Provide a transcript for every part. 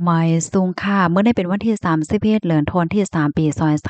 หมายสูงค่ะเมื่อได้เป็นวันที่31เดือนธันวาคมที่3ปี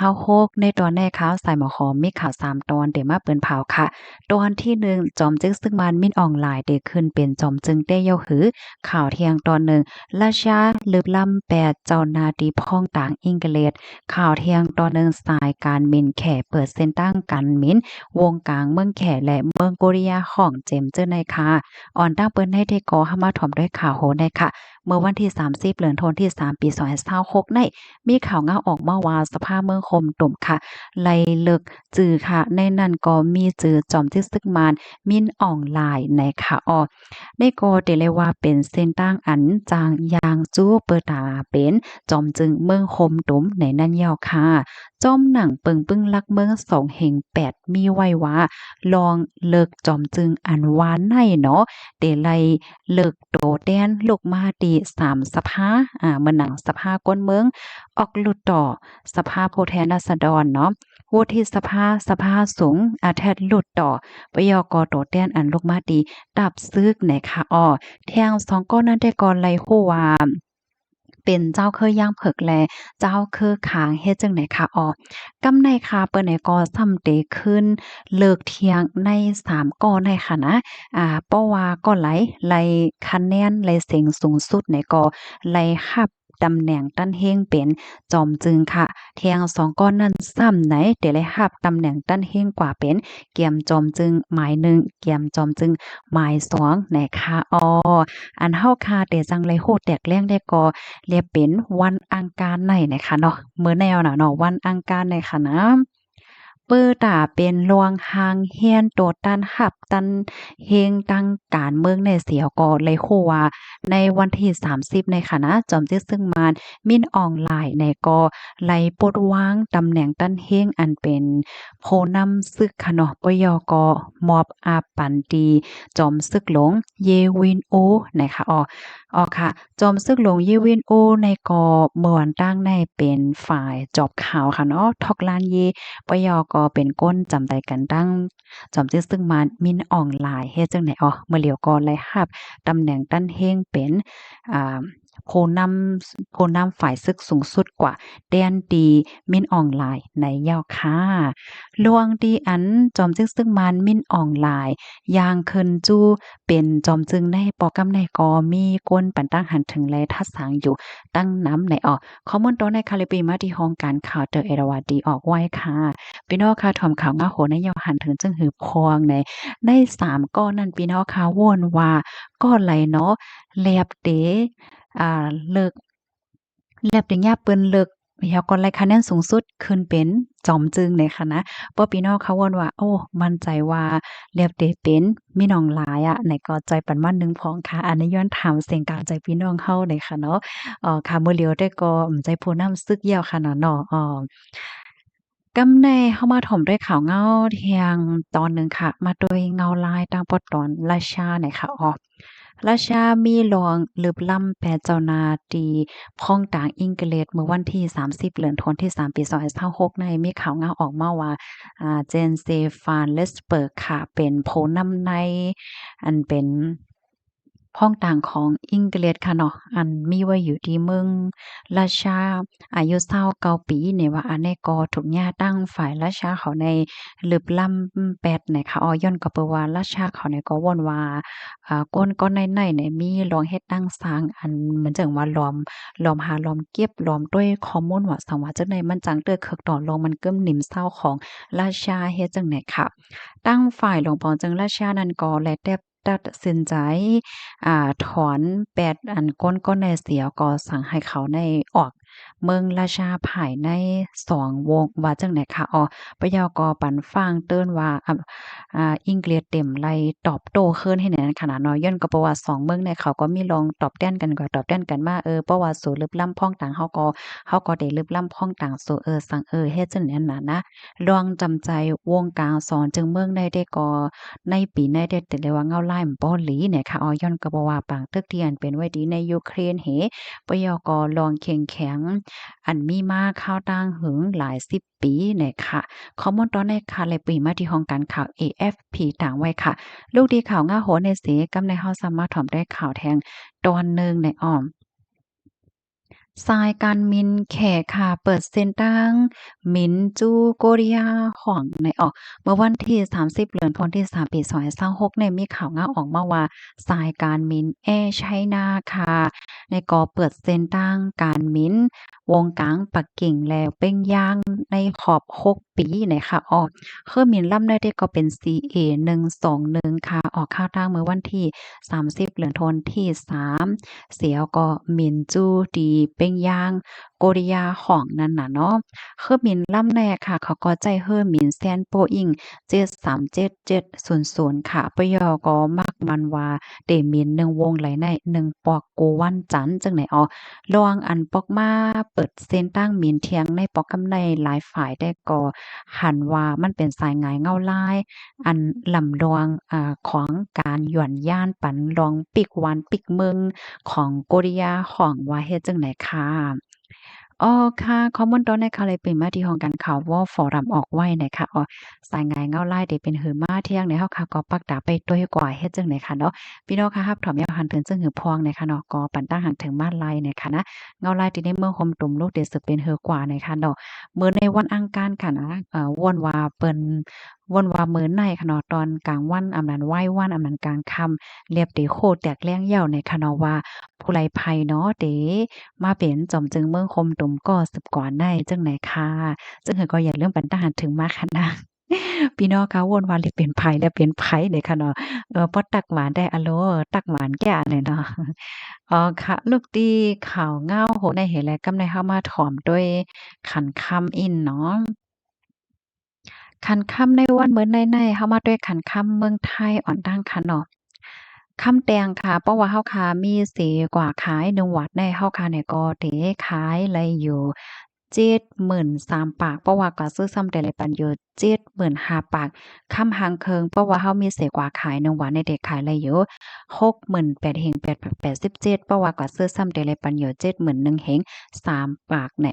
2026ในตอนแรกข่าวสายหมอขอมีข่าว3ตอนเดี๋ยวมาเปิ้นเผาค่ะตอนที่1จอมจึกซึ่งมันมินออนไลน์ได้ขึ้นเป็นจอมจึงได้ยกหือข่าวเที่ยงตอน1ราชาลึกล้ำ8เจ้าหน้าที่พ้องต่างอังกฤษข่าวเที่ยงตอน1สายการมินแขเปิดเส้นตั้งกันมินวงกลางเมืองแขและเมืองโกเรียของเจมเจอในค่ะอ่อนตั้งเปิ้นให้ได้ก่อเข้ามาถ่อมด้วยข่าวโหในค่ะ เมื่อวันที่30เดือนธันวาคมที่3ปี2026ในมีข่าวงาออกมาว่าสภาเมืองคมตุ่มค่ะไล่เลิกจือค่ะในนั้นก็มีจือจอมที่ซึกมานมินออนไลน์ในค่ะในก็ได้เลยว่าเป็นเส้นตั้งอันจางยางจู้เปิดตาเป็นจอมจึงเมืองคมตุ่มในนั้นยาวค่ะจอมหนังเปิงปึ้งลักเมือง2แห่ง8มีไว้ว่าลองเลิกจอมจึงอันวานในเนาะเตไลเลิกโตแดนลูกมาดี3สภาเมื่อหนังสภาก้นเมืองออกหลุดต่อสภาผู้แทนราษฎรเนาะวุฒิสภาสูงแทนหลุดต่อปยกโตแดนอันลูกมาดีตับซึกในค่ะแทง2ก้อนนั้นได้ก่อนไลฮู้ว่าเป็นเจ้าเคยย่างเผิกแลเจ้าคือขางเฮ็ดจังไหนคะกำในค่ะเปิ้นให้ก่อซ้ำเตขึ้นเลิกเที่ยงใน3ก้อในค่ะนะเพราะว่าก็ไหลคะแนนไหลเสียงสูงสุดในก็ไหลรับตำแหน่งตั้นเฮงเป็นจอมจึงค่ะเที่ยง2ก้อนนั้นซ้ำไหนเดี๋ยวไหลรับตำแหน่งตั้นเฮงกว่าเป็นเกียมจอมจึงหมาย1เกียมจอมจึงหมาย2นะคะอันเฮาค่ะแต่จังไลโฮแตกแรงได้ก็เรียกเป็นวันอังคารในนะคะเนาะมื้อแนวน่ะเนาะวันอังคารในค่ะนะเปิ้อตาเป็นรวงหางเฮียนโตตันหับตันเฮงตั้งการเมืองในเสียวก็เลยโคว่าในวันที่30ในค่ะนะจอมจึกซึ่งมานมินออนไลน์ในก็ไล่ปลดวางตำแหน่งตั้นเฮงอันเป็นผู้นำศึกค่ะเนาะปยกมอบอาปันดีจอมศึกหลงเยวินโอนะคะค่ะจอมซึกหลวงยี่วินโอในกอเมื่อวันตั้งในเป็นฝ่ายจอบข่าวค่ะเนาะทอกลานเยปยก็เป็นก้นจำใจกันตั้งจอมซึ่งมามินออนไลน์เฮ็ดจังไหนเมื่อเหลียวก็เลยรับตำแหน่งตั้นเฮงเป็นอ่าผู้นำฝ่ายศึกสูงสุดกว่าแดนดีมินออนไลน์ในยาวค่ะลวงดีอันจอมซึ่งมันมินออนไลน์ยางเคินจู้เป็นจอมจึงในปอกำในกอมีก้นปันตั้งหันถึงแลทัดสางอยู่ตั้งน้ำในข้อมูลตอนในคาลิปีมาที่ห้องการข่าวเตอเอราวัดดีออกไว้ค่ะพี่น้องค่ะถอมข่าวงาโหในยาวหันถึงจึงหือพวงใน3ก้อนนั้นพี่น้องค่ะวนว่าก้อนไหลเนาะแลบเตเลิกแลบเตยาเปิ้นเลิกยาวก่อนไล่คะแนนสูงสุดขึ้นเป็นจอมจึงในค่ะนะป้อพี่น้องเขาวนว่าโอ้มั่นใจว่าแลบเตเป็นมีน้องหลายไหนก็ใจปันวันหนึงพองค่ะอันนี้ย้อนถามเสียงกลางใจพี่น้องเฮาเลยค่ะเนาะค่ะมื้อเหลียวได้ก็ใจผู้นำซึกยาวค่ะเนาะกำในเข้ามาถมด้วยข่าวเงาเที่ยงตอนหนึ่งค่ะมาโดยเงาลายตั้งปอตอนราชาหน่อยค่ะราชามีหลวงลึบล้ำแปดเจ้านาตีพ้องต่างอังกฤษเมื่อวันที่30เดือนธันวาคมที่3ปี2026ในมีข่าวเงาออกมาว่าเจนเซฟานเลสเบิร์กค่ะเป็นผู้นำในอันเป็นพ้องต่างของอังกฤษค่ะเนาะอันมีไว้อยู่ที่เมืองราชาอายุ29ปีเนี่ยว่าอันนี้ก็ถูกญาตั้งฝ่ายราชาเขาในลึบล้ำแปดเนี่ยค่ะย้อนก็เปนว่าราชาเขาเนี่ยก็ว่นว่าก้นในเนี่ยมีลองเฮ็ดตั้งสร้างอันเหมือนจังว่าล้อมหาล้อมเก็บล้อมด้วยข้อมูลว่าสังว่าจังไดมันจังเตื้อเคิกต่อลงมันเกิ้มหนิมเศร้าของราชาเฮ็ดจังไหนค่ะตั้งฝ่ายหลวงปอจังราชานั้นก็และแต่ตัดสินใจถอนแปดอันก้นในเสียก็สั่งให้เขาในออกเมืองราชาภายใน2 วงว่าจังไหนคะปยกปันฟังเติ้นว่าอังกฤษเต็มไล่ตอบโต้ขึ้นให้แหนขนาดน้อยย่นก็เพราะว่า2เมืองเนี่ยเขาก็มีลองตอบแต้นกันก็ตอบแต้นกันมาเพราะว่าสู่ลึกล้ำพ้องต่างเขาก็ได้ลึกล้ำพ้องต่างสู่สั่งเฮ็ดจังนั้นน่ะนะลองจำใจวงกลางสอนจึงเมืองได้ก็ในปีในได้แต่เลยว่าเงาลายบ่หลีเนี่ยค่ะย้อนก็บ่ว่าปางตึกที่อันเป็นไว้ดีในยูเครนปยกลองเข้งแข็งอันมีมาข้าวต่างหึงหลาย10ปีเนี่ยค่ะข้อมูลตอนในค่ะเลยปีมาที่ห้องการข่าว AFP ต่างไว้ค่ะลูกดีข่าวง่าโหในเสกำในเฮาสามารถถอมได้ข่าวแทงตอนหนึ่งใน สายการมินแขกค่ะเปิดเซ็นตั้งมินจูโกเรียของในเมื่อวันที่30เดือนธันวาคมที่3ปี2026เนี่ยมีข่าวงาออกมาว่าสายการมินแอร์ไชน่าค่ะในก็เปิดเซ็นตั้งการมินวงกลางปักกิ่งแล้วเป้งย่างในขอบ6ปีนะคะคือมินลำได้ก็เป็น CA121 ค่ะออกข่าวตั้งเมื่อวันที่30เดือนธันวาคมที่3เสียวก็มินจูดีเป้งย่างโกริยาของนั่นน่ะเนาะคือมินลำแรกค่ะเขาก็ใจเฮ้อมินแซนโปอิง737700ค่ะปยก็มักมันว่าเตมิน1วงไหลใน1ปอกโกวันจันทร์จังไหนลองอันปอกมาเปิดเส้นตั้งมินเทียงในปอกกำในหลายฝ่ายได้ก็หันว่ามันเป็นสายงายเงาลายอันลำลองของการหย่อนย่านปันลองปิกวันปิกเมืองของโกริยาของว่าเฮ็ดจังไหนค่ะค่ะข้อมูลตอนนี้ค่ะเลยเป็นมาที่ห้องการข่าววฟอรัมออกไว้นะคะสายงายเงาลายได้เป็นหือมาเที่ยงในเฮาค่ะก็ปักดาไปด้วยกว่าเฮ็ดจังไหนค่ะเนาะพี่น้องค่ะรับถอมยาวหันถึงซึ่งหือพวงนะคะเนาะก็ปันตั้งหันถึงมาลายนะคะนะเงาลายที่ในเมืองคมตุ่มลูกเดสึกเป็นหือกว่านะคะเนาะมื้อในวันอังคารค่ะนะว่นว่าเปิ้นว่นว่ามื้อในค่ะเนาะตอนกลางวันอำนั้นไหว้วันอำนั้นกลางค่ำเรียบติโคแตกแล้งเหย้าในค่ะเนาะว่าผู้ไลภัยเนาะเตมาเป็นจอมจึงเมืองคมตุ่มก็สืบก่อนได้จังไหนค่ะซึ่งก็อย่าเรื่องปันตาหันถึงมาค่ะนะพี่น้องคะวนวาเลยเป็นไผแล้วเป็นไผเลยค่ะเนาะพอตักหวานได้อะโลตักหวานแก่เลยเนาะค่ะลูกตีข่าวเงาโหในเหตุและกำในเฮามาถ่อมด้วยขันคำอินเนาะ ขันค่ำในวันเหมือนในๆเฮามาด้วยขันค่ำเมืองไทยอ่อนดังค่ะเนาะค่ำแตงค่ะเพราะว่าเฮาค่ะมีสีกว่าขาย1วัดในเฮาค่ะเนี่ยก็เตขายไลอยู่73,000ปากเพราะว่าก็ซื้อซ้ำแต่ละปันอยู่75,000ปากค่ำหางเคิงเพราะว่าเฮามีเสกว่าขาย1วันในเด็กขายไลอยู่68,000เฮง887เพราะว่าก็ซื้อซ้ำแต่ละปันอยู่71,000เฮง3ปากใน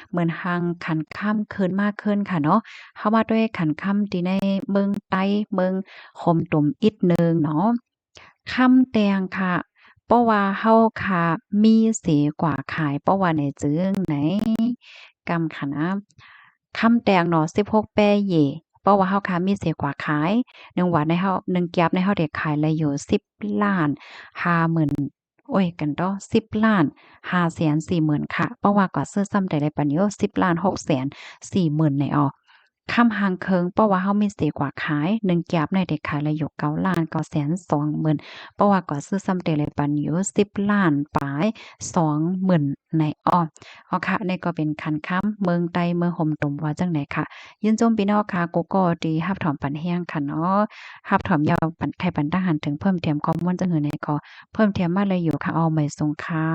เหมือนหังคันค่ำคืนมากขึ้นค่ะเนาะ เข้ามาด้วยขันค่ำที่ในเมืองไต้เมืองคมตุ่มอีกหนึ่งเนาะค่ำแตงค่ะเพราะว่าเฮาค่ะมีสีกว่าขายเพราะว่าในจึงไหนกำค่ะนะค่ำแตงเนาะ16แปเย่เพราะว่าเฮาค่ะมีเสียกว่าขาย1วันในเฮา1แก๊บในเฮาได้ขายเลยอยู่10,50,000โอ๊ยกันต่อ10,540,000ค่ะเพราะว่าก็ซื้อซ้ำได้ปานนี้10,640,000ในค่ำหางเคิงเพราะว่าเฮามีสิกว่าขาย1แก๊บในได้ขายละอยู่9,920,000เพราะว่าก็ซื้อซ้ำเตเลยปันอยู่10,000,000ปลาย20,000ในค่ะนี่ก็เป็นคันค้ำเมืองใต้เมืองห่มตุ่มว่าจังไหนค่ะยินจมพี่น้องค่ะกูก็ดีรับถอมปันแห้งค่ะเนาะรับถอมยาวปันไข่ปันทหารถึงเพิ่มเติมข้อมูลจังหือในก็เพิ่มเติมมาเลยอยู่ค่ะเอาไม่ทรงค่ะ